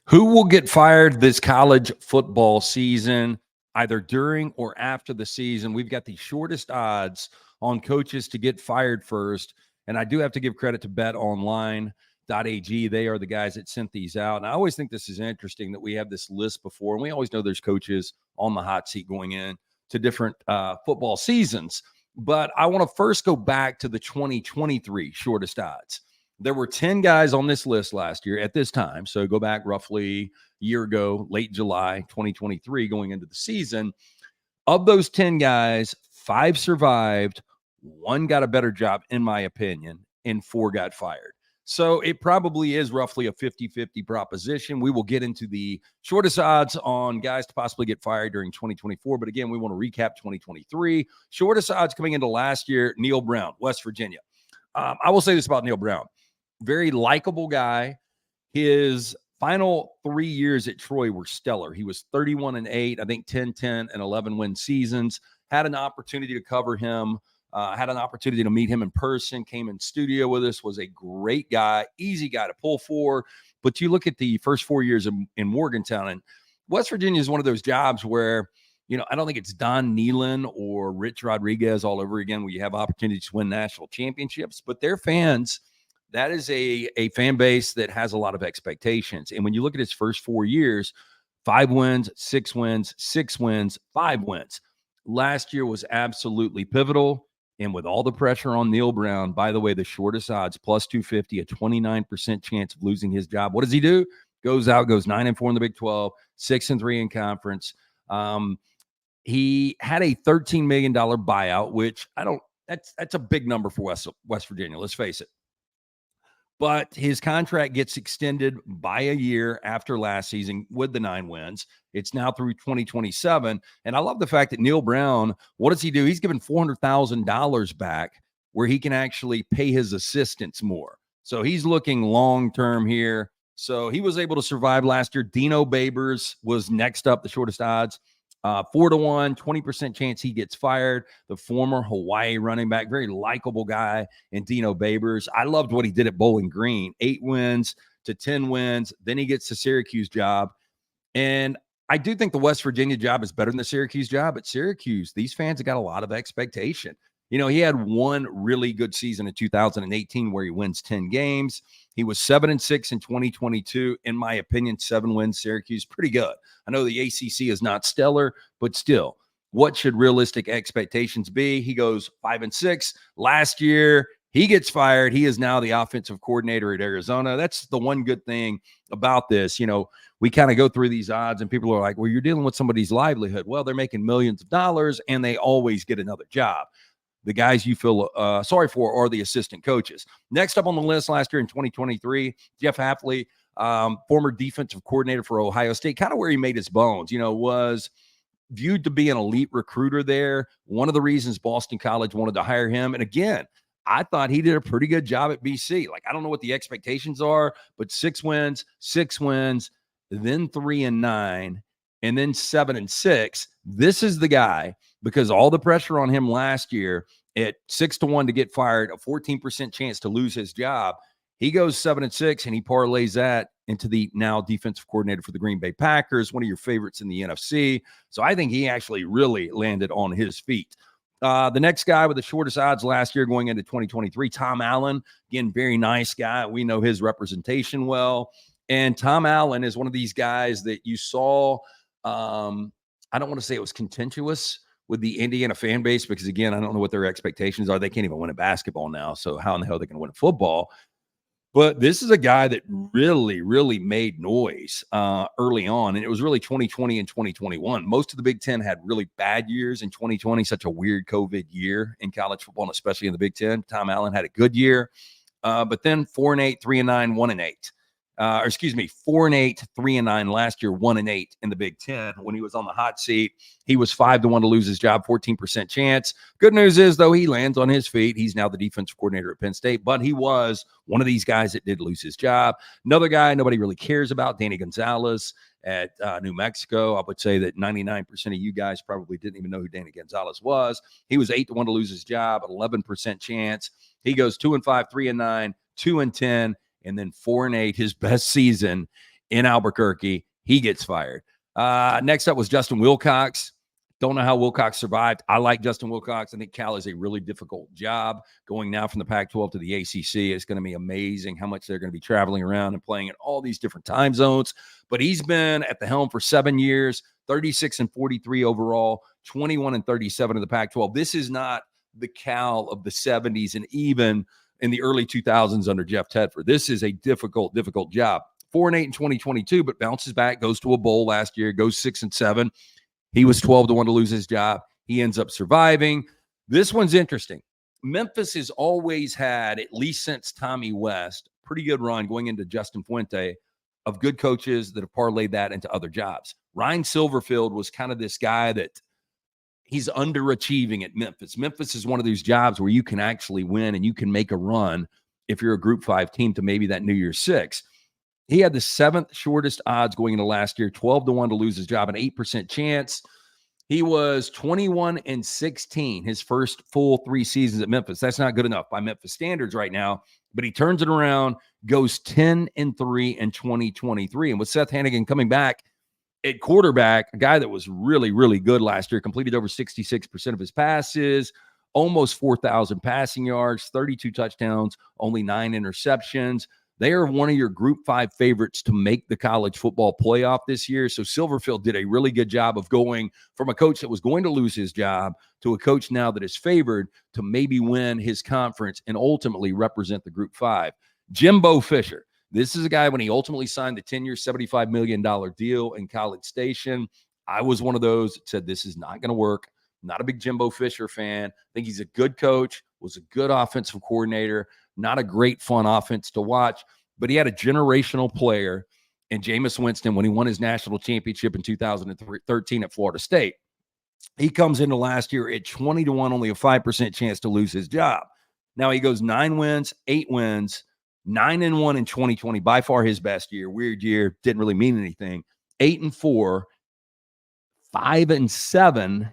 Who will get fired this college football season, either during or after the season? We've got the shortest odds on coaches to get fired first. And I do have to give credit to betonline.ag. They are the guys that sent these out. And I always think this is interesting that we have this list before. And we always know there's coaches on the hot seat going in to different football seasons. But I want to first go back to the 2023 shortest odds. There were 10 guys on this list last year at this time. So go back roughly a year ago, late July 2023, going into the season. Of those 10 guys, 5 survived, 1 got a better job, in my opinion, and 4 got fired. So it probably is roughly a 50-50 proposition. We will get into the shortest odds on guys to possibly get fired during 2024. But again, we want to recap 2023. Shortest odds coming into last year, Neil Brown, West Virginia. I will say this about Neil Brown. Very likable guy. His final 3 years at Troy were stellar. He was 31-8, I think 10-10 and 11-win seasons. Had an opportunity to cover him, had an opportunity to meet him in person, came in studio with us, was a great guy, easy guy to pull for. But you look at the first 4 years in Morgantown, and West Virginia is one of those jobs where, I don't think it's Don Nehlen or Rich Rodriguez all over again where you have opportunities to win national championships, but their fans, that is a fan base that has a lot of expectations. And when you look at his first 4 years, 5 wins, 6 wins, 6 wins, 5 wins. Last year was absolutely pivotal. And with all the pressure on Neil Brown, by the way, the shortest odds, plus 250, a 29% chance of losing his job. What does he do? Goes out, goes 9-4 in the Big 12, 6-3 in conference. He had a $13 million buyout, which that's a big number for West Virginia. Let's face it. But his contract gets extended by a year after last season with the 9 wins. It's now through 2027. And I love the fact that Neil Brown, what does he do? He's given $400,000 back where he can actually pay his assistants more. So he's looking long-term here. So he was able to survive last year. Dino Babers was next up, the shortest odds. 4-1, 20% chance he gets fired. The former Hawaii running back, very likable guy in Dino Babers. I loved what he did at Bowling Green, 8 wins to 10 wins. Then he gets the Syracuse job. And I do think the West Virginia job is better than the Syracuse job. At Syracuse, these fans have got a lot of expectation. He had one really good season in 2018 where he wins 10 games. He was 7-6 in 2022. In my opinion, 7 wins, Syracuse, pretty good. I know the ACC is not stellar, but still, what should realistic expectations be? He goes 5-6. Last year, he gets fired. He is now the offensive coordinator at Arizona. That's the one good thing about this. We kind of go through these odds and people are like, well, you're dealing with somebody's livelihood. Well, they're making millions of dollars and they always get another job. The guys you feel sorry for are the assistant coaches. Next up on the list last year in 2023, Jeff Hafley, former defensive coordinator for Ohio State, kind of where he made his bones, was viewed to be an elite recruiter there. One of the reasons Boston College wanted to hire him. And again, I thought he did a pretty good job at BC. I don't know what the expectations are, but 6 wins, then 3-9, and then 7-6. This is the guy, because all the pressure on him last year at 6-1 to get fired, a 14% chance to lose his job. He goes 7-6 and he parlays that into the now defensive coordinator for the Green Bay Packers, one of your favorites in the NFC. So I think he actually really landed on his feet. The next guy with the shortest odds last year going into 2023, Tom Allen. Again, very nice guy. We know his representation well. And Tom Allen is one of these guys that you saw, I don't want to say it was contentious with the Indiana fan base because, again, I don't know what their expectations are. They can't even win a basketball now. So how in the hell are they going to win a football? But this is a guy that really, really made noise early on. And it was really 2020 and 2021. Most of the Big Ten had really bad years in 2020, such a weird COVID year in college football, and especially in the Big Ten. Tom Allen had a good year. But then 4-8, 3-9, 1-8. 4-8, 3-9 last year, 1-8 in the Big Ten. When he was on the hot seat, he was 5-1 to lose his job, 14% chance. Good news is, though, he lands on his feet. He's now the defensive coordinator at Penn State, but he was one of these guys that did lose his job. Another guy nobody really cares about, Danny Gonzalez at New Mexico. I would say that 99% of you guys probably didn't even know who Danny Gonzalez was. He was 8-1 to lose his job, 11% chance. He goes 2-5, 3-9, 2-10. And then 4-8, his best season in Albuquerque. He gets fired. Next up was Justin Wilcox. Don't know how Wilcox survived. I like Justin Wilcox. I think Cal is a really difficult job. Going now from the Pac-12 to the ACC, it's going to be amazing how much they're going to be traveling around and playing in all these different time zones. But he's been at the helm for 7 years, 36-43 overall, 21-37 in the Pac-12. This is not the Cal of the 70s and even in the early 2000s under Jeff Tedford. This is a difficult job. 4-8 in 2022, but bounces back, goes to a bowl last year, goes 6-7. He was 12-1 to lose his job. He ends up surviving. This one's interesting. Memphis has always had, at least since Tommy West, pretty good run going into Justin Fuente of good coaches that have parlayed that into other jobs. Ryan Silverfield was kind of this guy that he's underachieving at Memphis. Memphis is one of those jobs where you can actually win and you can make a run if you're a Group 5 team to maybe that New Year's 6. He had the 7th shortest odds going into last year, 12-1 to lose his job, an 8% chance. He was 21-16 his first full 3 seasons at Memphis. That's not good enough by Memphis standards right now, but he turns it around, goes 10-3 in 2023. And with Seth Hannigan coming back at quarterback, a guy that was really, really good last year, completed over 66% of his passes, almost 4,000 passing yards, 32 touchdowns, only 9 interceptions. They are one of your Group 5 favorites to make the college football playoff this year. So Silverfield did a really good job of going from a coach that was going to lose his job to a coach now that is favored to maybe win his conference and ultimately represent the Group 5. Jimbo Fisher. This is a guy when he ultimately signed the 10-year, $75 million deal in College Station. I was one of those that said this is not going to work. Not a big Jimbo Fisher fan. I think he's a good coach, was a good offensive coordinator. Not a great fun offense to watch, but he had a generational player in Jameis Winston when he won his national championship in 2013 at Florida State. He comes into last year at 20-1, only a 5% chance to lose his job. Now he goes 9 wins, 8 wins, 9-1 in 2020, by far his best year. Weird year, didn't really mean anything. 8-4, 5-7.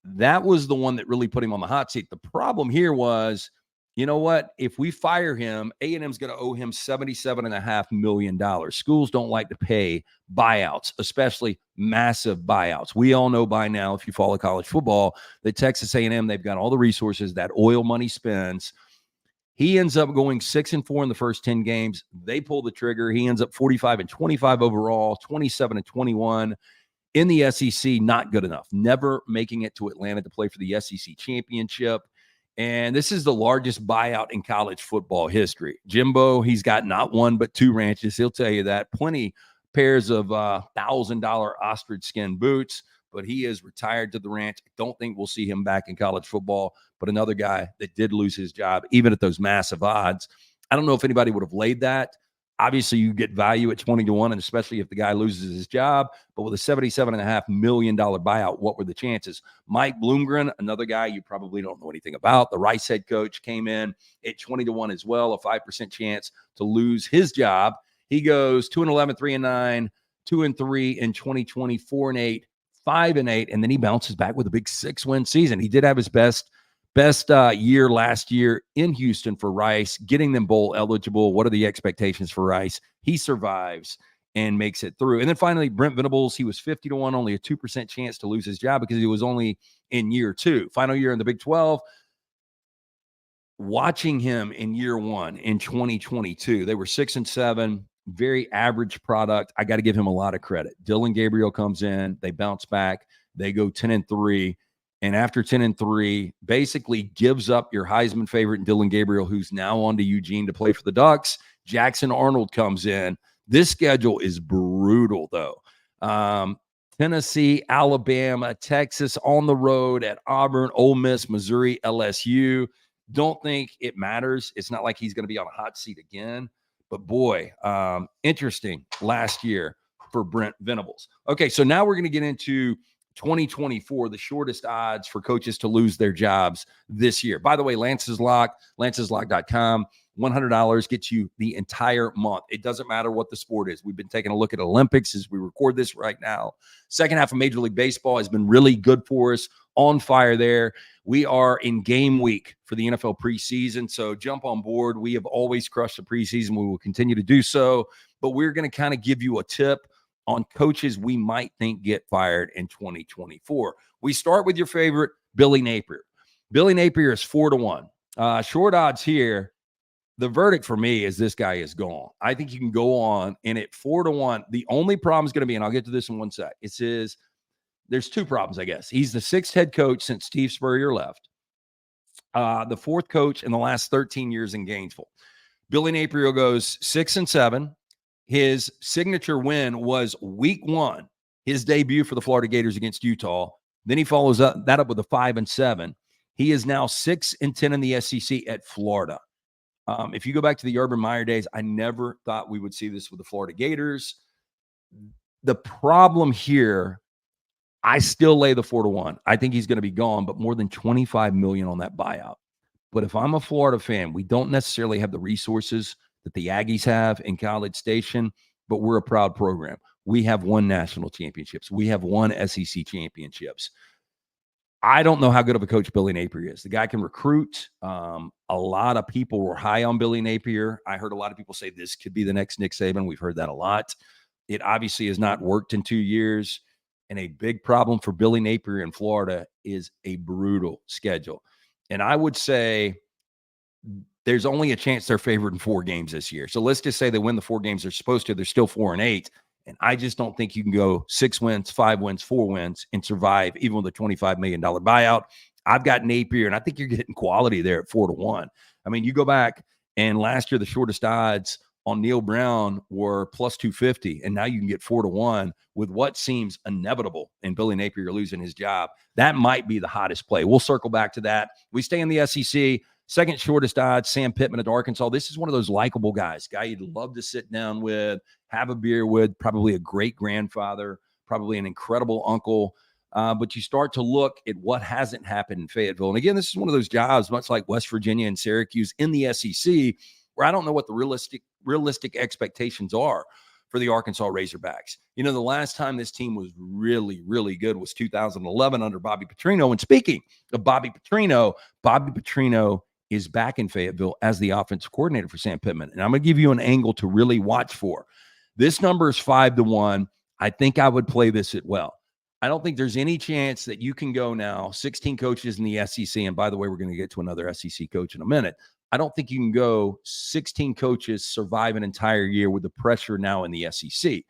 That was the one that really put him on the hot seat. The problem here was, you know what? If we fire him, A&M's going to owe him $77.5 million. Schools don't like to pay buyouts, especially massive buyouts. We all know by now, if you follow college football, that Texas A&M, they've got all the resources that oil money spends. He ends up going 6-4 in the first 10 games. They pull the trigger. He ends up 45-25 overall, 27-21. In the SEC, not good enough. Never making it to Atlanta to play for the SEC championship. And this is the largest buyout in college football history. Jimbo, he's got not 1 but 2 ranches. He'll tell you that. Plenty pairs of $1,000 ostrich skin boots, but he is retired to the ranch. I don't think we'll see him back in college football, but another guy that did lose his job, even at those massive odds. I don't know if anybody would have laid that. Obviously, you get value at 20-1, and especially if the guy loses his job. But with a $77.5 million buyout, what were the chances? Mike Bloomgren, another guy you probably don't know anything about. The Rice head coach came in at 20-1 as well, a 5% chance to lose his job. He goes 2-11, 3-9, 2-3 in 2020, 4-8, 5-8, and then he bounces back with a big 6-win season. He did have his best year last year in Houston for Rice, getting them bowl eligible. What are the expectations for Rice? He survives and makes it through. And then finally, Brent Venables, he was 50-1, only a 2% chance to lose his job because he was only in year 2. Final year in the Big 12. Watching him in year 1 in 2022, they were 6-7, very average product. I got to give him a lot of credit. Dylan Gabriel comes in, they bounce back, they go 10-3. And after 10-3, basically gives up your Heisman favorite, Dylan Gabriel, who's now on to Eugene to play for the Ducks. Jackson Arnold comes in. This schedule is brutal, though. Tennessee, Alabama, Texas on the road at Auburn, Ole Miss, Missouri, LSU. Don't think it matters. It's not like he's going to be on a hot seat again. But, boy, interesting last year for Brent Venables. Okay, so now we're going to get into 2024, the shortest odds for coaches to lose their jobs this year. By the way, Lance's Lock, lanceslock.com, $100 gets you the entire month. It doesn't matter what the sport is. We've been taking a look at Olympics as we record this right now. Second half of Major League Baseball has been really good for us, on fire there. We are in game week for the NFL preseason, so jump on board. We have always crushed the preseason. We will continue to do so. but we're going to kind of give you a tip on coaches we might think get fired in 2024. We start with your favorite, Billy Napier. Billy Napier is 4-1. Short odds here. The verdict for me is this guy is gone. I think you can go on, and at 4-1, the only problem is going to be, and I'll get to this in one sec, it says there's two problems, I guess. He's the sixth head coach since Steve Spurrier left, the fourth coach in the last 13 years in Gainesville. Billy Napier goes 6-7. His signature win was week 1, his debut for the Florida Gators against Utah. Then he follows that up with a 5-7. He is now 6-10 in the SEC at Florida. If you go back to the Urban Meyer days, I never thought we would see this with the Florida Gators. The problem here, I still lay the 4-1. I think he's going to be gone, but more than $25 million on that buyout. But if I'm a Florida fan, we don't necessarily have the resources that the Aggies have in College Station, but we're a proud program. We have won national championships. We have won SEC championships. I don't know how good of a coach Billy Napier is. The guy can recruit. A lot of people were high on Billy Napier. I heard a lot of people say this could be the next Nick Saban. We've heard that a lot. It obviously has not worked in 2 years. And a big problem for Billy Napier in Florida is a brutal schedule. And I would say there's only a chance they're favored in 4 games this year. So let's just say they win the 4 games they're supposed to. They're still 4-8. And I just don't think you can go 6 wins, 5 wins, 4 wins and survive even with a $25 million buyout. I've got Napier, and I think you're getting quality there at 4-1. I mean, you go back, and last year the shortest odds on Neil Brown were plus 250, and now you can get 4-1 with what seems inevitable in Billy Napier losing his job. That might be the hottest play. We'll circle back to that. We stay in the SEC. Second shortest odds, Sam Pittman at Arkansas. This is one of those likable guys, guy you'd love to sit down with, have a beer with, probably a great grandfather, probably an incredible uncle. But you start to look at what hasn't happened in Fayetteville. And again, this is one of those jobs, much like West Virginia and Syracuse in the SEC, where I don't know what the realistic expectations are for the Arkansas Razorbacks. You know, the last time this team was really, really good was 2011 under Bobby Petrino. And speaking of Bobby Petrino is back in Fayetteville as the offensive coordinator for Sam Pittman. And I'm going to give you an angle to really watch for. This number is 5-1. I think I would play this at well. I don't think there's any chance that you can go now 16 coaches in the SEC. And by the way, we're going to get to another SEC coach in a minute. I don't think you can go 16 coaches survive an entire year with the pressure now in the SEC.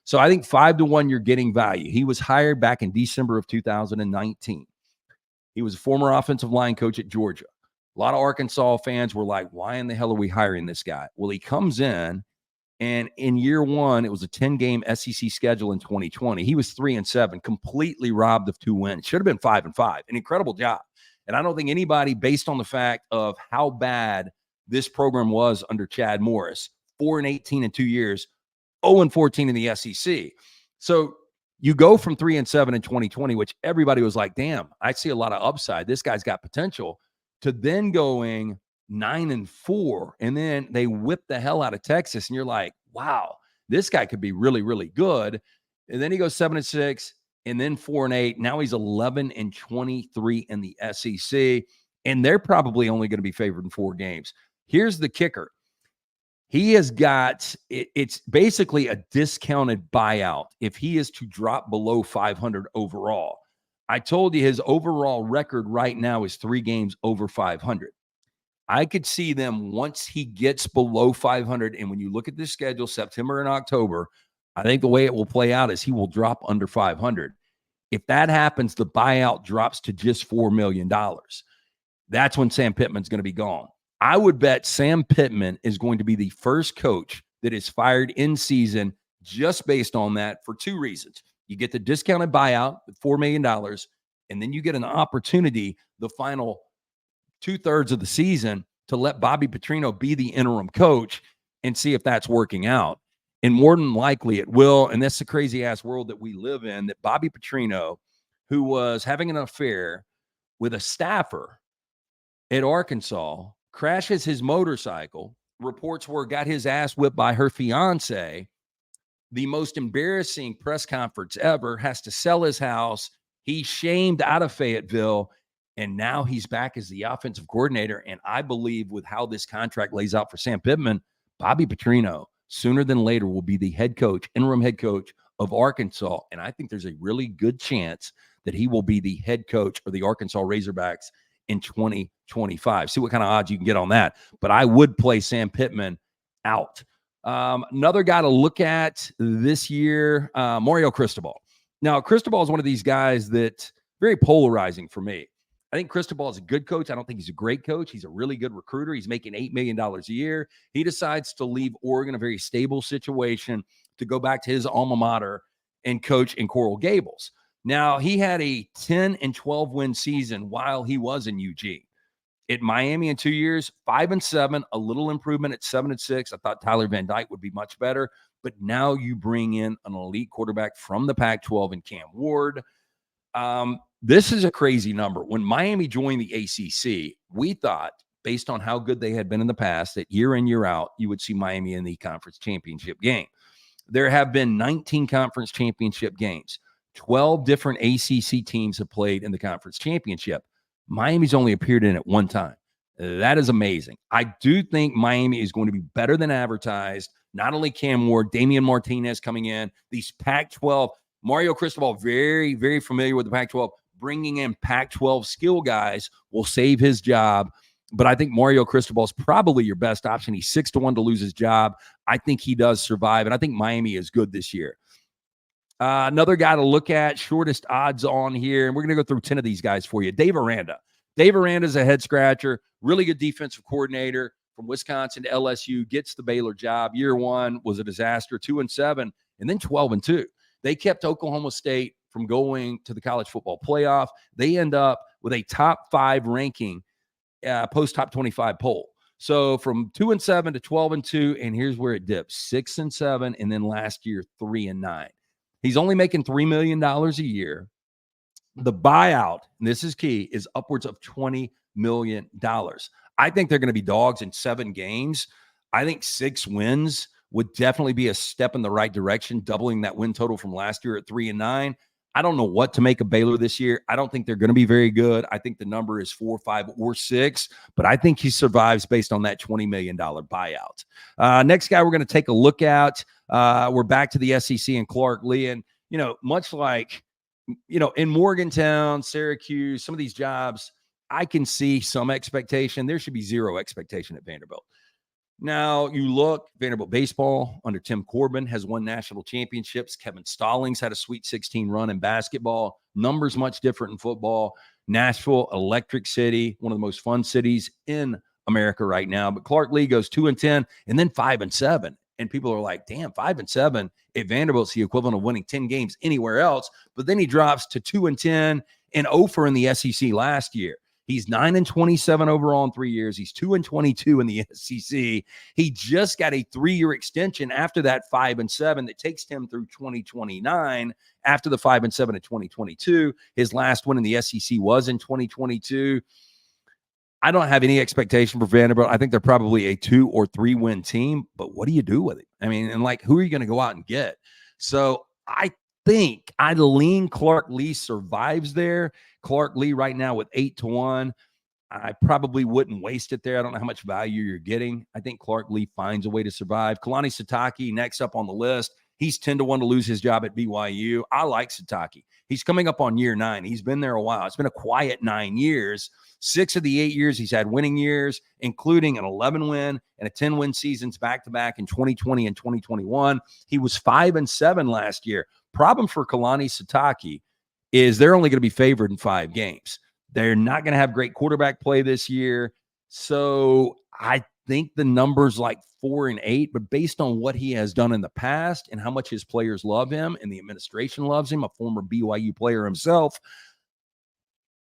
So I think 5-1, you're getting value. He was hired back in December of 2019. He was a former offensive line coach at Georgia. A lot of Arkansas fans were like, why in the hell are we hiring this guy? Well, he comes in, and in year 1, it was a 10-game SEC schedule in 2020. He was 3-7, completely robbed of 2 wins. Should have been 5-5. An incredible job. And I don't think anybody, based on the fact of how bad this program was under Chad Morris, 4-18 in 2 years, 0-14 in the SEC. So you go from 3-7 in 2020, which everybody was like, damn, I see a lot of upside. This guy's got potential, to then going 9-4. And then they whip the hell out of Texas. And you're like, wow, this guy could be really, really good. And then he goes 7-6 and then 4-8. Now he's 11-23 in the SEC. And they're probably only going to be favored in 4 games. Here's the kicker. He has got, it's basically a discounted buyout if he is to drop below 500 overall. I told you his overall record right now is 3 games over 500. I could see them once he gets below 500. And when you look at this schedule, September and October, I think the way it will play out is he will drop under 500. If that happens, the buyout drops to just $4 million. That's when Sam Pittman's going to be gone. I would bet Sam Pittman is going to be the first coach that is fired in season just based on that for 2 reasons. You get the discounted buyout at $4 million, and then you get an opportunity the final 2/3 of the season to let Bobby Petrino be the interim coach and see if that's working out. And more than likely it will. And that's the crazy ass world that we live in, that Bobby Petrino, who was having an affair with a staffer at Arkansas, crashes his motorcycle. Reports were got his ass whipped by her fiance. The most embarrassing press conference ever, has to sell his house. He's shamed out of Fayetteville. And now he's back as the offensive coordinator. And I believe with how this contract lays out for Sam Pittman, Bobby Petrino sooner than later will be the interim head coach of Arkansas. And I think there's a really good chance that he will be the head coach of the Arkansas Razorbacks in 2025. See what kind of odds you can get on that. But I would play Sam Pittman out. Another guy to look at this year, Mario Cristobal. Now, Cristobal is one of these guys that's very polarizing for me. I think Cristobal is a good coach. I don't think he's a great coach. He's a really good recruiter. He's making $8 million a year. He decides to leave Oregon, a very stable situation, to go back to his alma mater and coach in Coral Gables. Now, he had a 10 and 12 win season while he was in UG. At Miami in 2 years, 5-7, a little improvement at 7-6. I thought Tyler Van Dyke would be much better, but now you bring in an elite quarterback from the Pac-12 in Cam Ward. This is a crazy number. When Miami joined the ACC, we thought, based on how good they had been in the past, that year in, year out, you would see Miami in the conference championship game. There have been 19 conference championship games. 12 different ACC teams have played in the conference championship. Miami's only appeared in it one time. That is amazing. I do think Miami is going to be better than advertised. Not only Cam Ward, Damian Martinez coming in, these Pac-12, Mario Cristobal, very, very familiar with the Pac-12, bringing in Pac-12 skill guys will save his job. But I think Mario Cristobal is probably your best option. He's 6-1 to lose his job. I think he does survive, and I think Miami is good this year. Another guy to look at, shortest odds on here, and we're going to go through 10 of these guys for you. Dave Aranda. Dave Aranda is a head-scratcher, really good defensive coordinator from Wisconsin to LSU, gets the Baylor job. Year one was a disaster, 2-7, and then 12-2. They kept Oklahoma State from going to the college football playoff. They end up with a top 5 ranking post-top 25 poll. So from 2-7 to 12-2, and here's where it dips, 6-7, and then last year, 3-9. He's only making $3 million a year. The buyout, and this is key, is upwards of $20 million. I think they're going to be dogs in 7 games. I think 6 wins would definitely be a step in the right direction, doubling that win total from last year at 3-9. I don't know what to make of Baylor this year. I don't think they're going to be very good. I think the number is 4, 5, or 6, but I think he survives based on that $20 million buyout. Next guy we're going to take a look at, we're back to the SEC and Clark Lee. And, much like, in Morgantown, Syracuse, some of these jobs, I can see some expectation. There should be zero expectation at Vanderbilt. Now, you look, Vanderbilt baseball under Tim Corbin has won national championships. Kevin Stallings had a Sweet 16 run in basketball. Numbers much different in football. Nashville, electric city, one of the most fun cities in America right now. But Clark Lee goes 2-10 and then 5-7. And people are like, damn, 5-7 at Vanderbilt's the equivalent of winning 10 games anywhere else. But then he drops to 2-10 and 0 in the SEC last year. He's 9-27 overall in 3 years. He's 2-22 in the SEC. He just got a 3-year extension after that 5-7 that takes him through 2029. After the 5-7 in 2022, his last win in the SEC was in 2022. I don't have any expectation for Vanderbilt. I think they're probably a 2 or 3 win team, but what do you do with it? I mean, and who are you going to go out and get? So I think I'd lean Clark Lee survives there. Clark Lee right now with 8-1. I probably wouldn't waste it there. I don't know how much value you're getting. I think Clark Lee finds a way to survive. Kalani Sitake next up on the list. He's 10-1 to lose his job at BYU. I like Sitake. He's coming up on year 9. He's been there a while. It's been a quiet 9 years. 6 of the 8 years he's had winning years, including an 11-win and a 10-win seasons back-to-back in 2020 and 2021. He was 5-7 last year. Problem for Kalani Sitake is they're only going to be favored in 5 games. They're not going to have great quarterback play this year. So I think the number's like 4-8, but based on what he has done in the past and how much his players love him and the administration loves him, a former BYU player himself,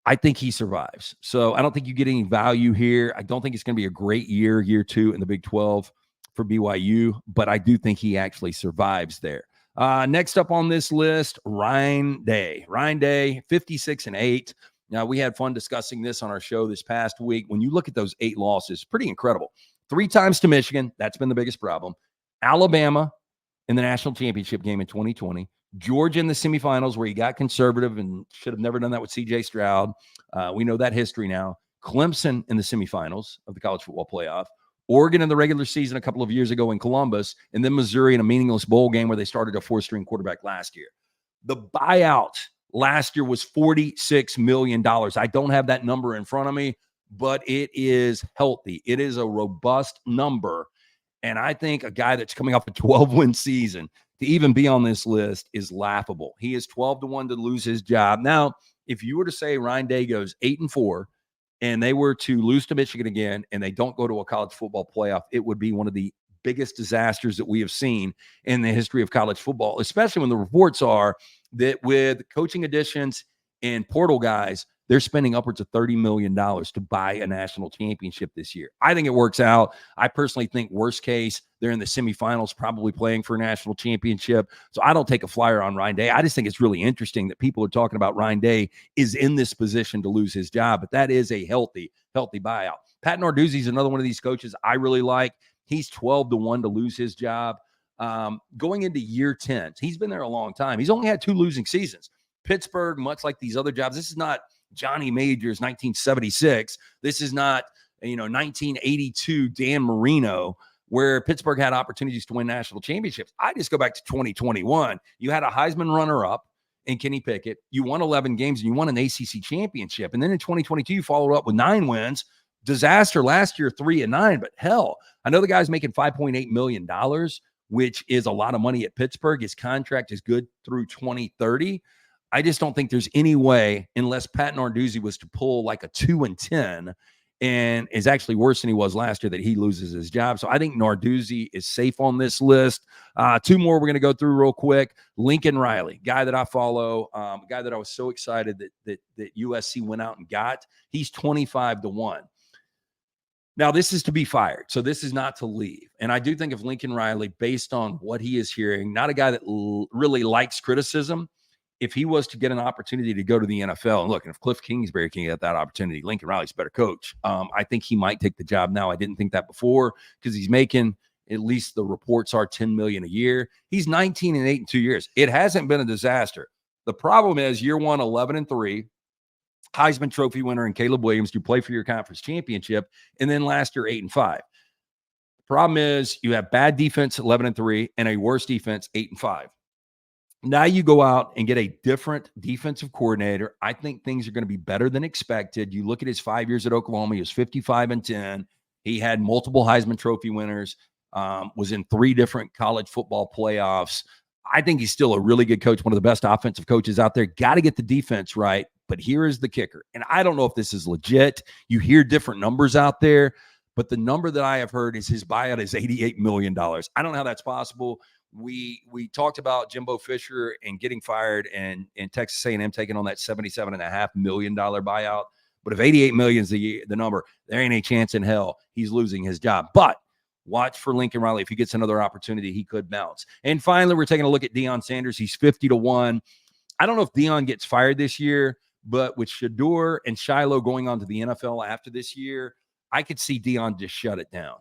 I think he survives. So I don't think you get any value here. I don't think it's going to be a great year 2 in the Big 12 for BYU, but I do think he actually survives there. Next up on this list, Ryan Day. Ryan Day, 56-8. Now, we had fun discussing this on our show this past week. When you look at those 8 losses, pretty incredible. 3 times to Michigan. That's been the biggest problem. Alabama in the national championship game in 2020. Georgia in the semifinals where he got conservative and should have never done that with C.J. Stroud. We know that history now. Clemson in the semifinals of the college football playoff. Oregon in the regular season a couple of years ago in Columbus, and then Missouri in a meaningless bowl game where they started a 4-string quarterback last year. The buyout last year was $46 million. I don't have that number in front of me, but it is healthy. It is a robust number. And I think a guy that's coming off a 12-win season to even be on this list is laughable. He is 12-1 to lose his job. Now, if you were to say Ryan Day goes 8-4 and they were to lose to Michigan again and they don't go to a college football playoff, it would be one of the biggest disasters that we have seen in the history of college football, especially when the reports are that with coaching additions and portal guys, they're spending upwards of $30 million to buy a national championship this year. I think it works out. I personally think worst case, they're in the semifinals, probably playing for a national championship. So I don't take a flyer on Ryan Day. I just think it's really interesting that people are talking about Ryan Day is in this position to lose his job, but that is a healthy buyout. Pat Narduzzi is another one of these coaches I really like. He's 12-1 to lose his job. Going into year 10, he's been there a long time. He's only had 2 losing seasons. Pittsburgh, much like these other jobs, this is not Johnny Majors 1976. This is not 1982 Dan Marino, where Pittsburgh had opportunities to win national championships. I just go back to 2021. You had a Heisman runner-up in Kenny Pickett. You won 11 games and you won an ACC championship. And then in 2022, you followed up with 9 wins. Disaster last year, 3-9. But hell, I know the guy's making $5.8 million, which is a lot of money at Pittsburgh. His contract is good through 2030. I just don't think there's any way, unless Pat Narduzzi was to pull like a 2-10 and is actually worse than he was last year, that he loses his job. So I think Narduzzi is safe on this list. 2 more we're going to go through real quick. Lincoln Riley, guy that I follow, guy that I was so excited that USC went out and got. He's 25-1. Now, this is to be fired, so this is not to leave. And I do think of Lincoln Riley, based on what he is hearing, not a guy that really likes criticism. If he was to get an opportunity to go to the NFL, and look, if Cliff Kingsbury can get that opportunity, Lincoln Riley's a better coach. I think he might take the job now. I didn't think that before because he's making, at least the reports are, $10 million a year. He's 19-8 in 2 years. It hasn't been a disaster. The problem is year 1, 11-3, Heisman Trophy winner and Caleb Williams, you play for your conference championship, and then last year 8-5. The problem is you have bad defense 11-3 and a worse defense 8-5. Now you go out and get a different defensive coordinator. I think things are going to be better than expected. You look at his 5 years at Oklahoma, he was 55-10. He had multiple Heisman Trophy winners, was in 3 different college football playoffs. I think he's still a really good coach, one of the best offensive coaches out there. Got to get the defense right, but here is the kicker. And I don't know if this is legit. You hear different numbers out there, but the number that I have heard is his buyout is $88 million. I don't know how that's possible. We talked about Jimbo Fisher and getting fired and Texas A&M taking on that $77.5 million buyout. But if $88 million is the number, there ain't a chance in hell he's losing his job. But watch for Lincoln Riley. If he gets another opportunity, he could bounce. And finally, we're taking a look at Deion Sanders. He's 50-1. I don't know if Deion gets fired this year, but with Shedeur and Shiloh going on to the NFL after this year, I could see Deion just shut it down.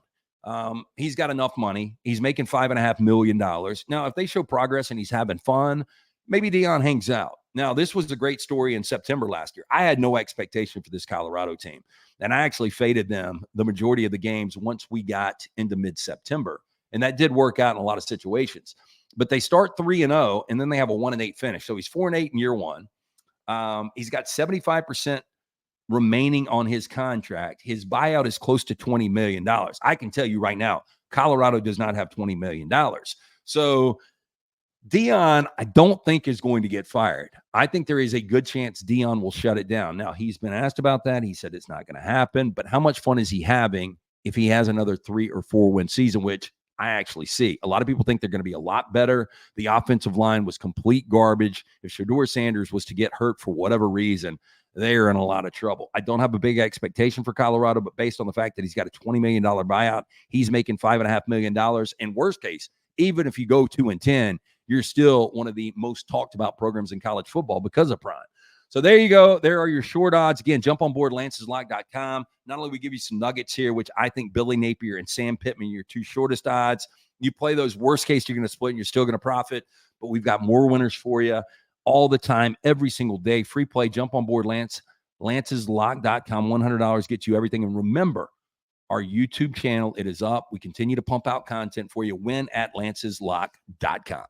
He's got enough money. He's making $5.5 million. Now, if they show progress and he's having fun, maybe Deion hangs out. Now, this was a great story in September last year. I had no expectation for this Colorado team, and I actually faded them the majority of the games once we got into mid-September, and that did work out in a lot of situations. But they start 3-0, and then they have a 1-8 finish. So he's 4-8 in year 1. He's got 75% remaining on his contract. His buyout is close to $20 million. I can tell you right now, Colorado does not have $20 million. So Deion, I don't think is going to get fired. I think there is a good chance Deion will shut it down. Now, he's been asked about that. He said it's not going to happen, but how much fun is he having if he has another 3 or 4 win season, which I actually see. A lot of people think they're going to be a lot better. The offensive line was complete garbage. If Shedeur Sanders was to get hurt for whatever reason, they're in a lot of trouble. I don't have a big expectation for Colorado, but based on the fact that he's got a $20 million buyout, he's making $5.5 million. And worst case, even if you go 2-10, you're still one of the most talked about programs in college football because of Prime. So there you go. There are your short odds. Again, jump on board lanceslock.com. Not only we give you some nuggets here, which I think Billy Napier and Sam Pittman, your 2 shortest odds. You play those, worst case, you're going to split and you're still going to profit. But we've got more winners for you all the time, every single day. Free play. Jump on board lanceslock.com. $100 gets you everything. And remember, our YouTube channel. It is up. We continue to pump out content for you. Win at lanceslock.com.